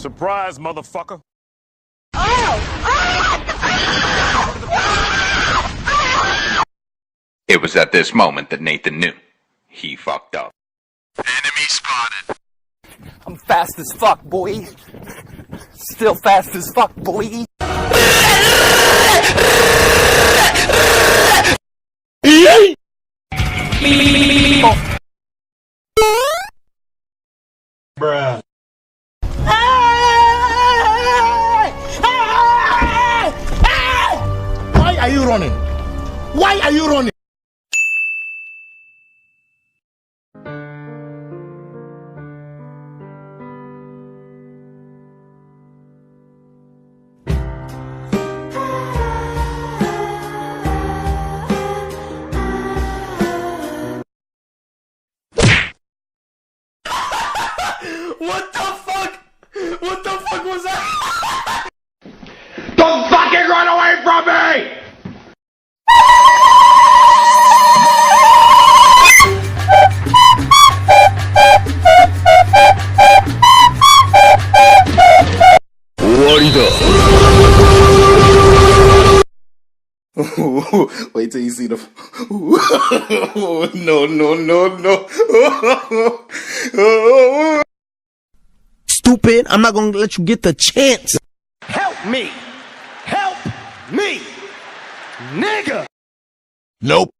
Surprise, motherfucker. It was at this moment that Nathan knew. He fucked up. Enemy spotted. I'm fast as fuck, boy. Still fast as fuck, boy. Bruh. Why are you running? Why are you running? What the fuck? What the fuck was that? Don't fucking run away from me! Wait till you see the. No. Stupid, I'm not gonna let you get the chance. Help me! Help me! Nigga! Nope.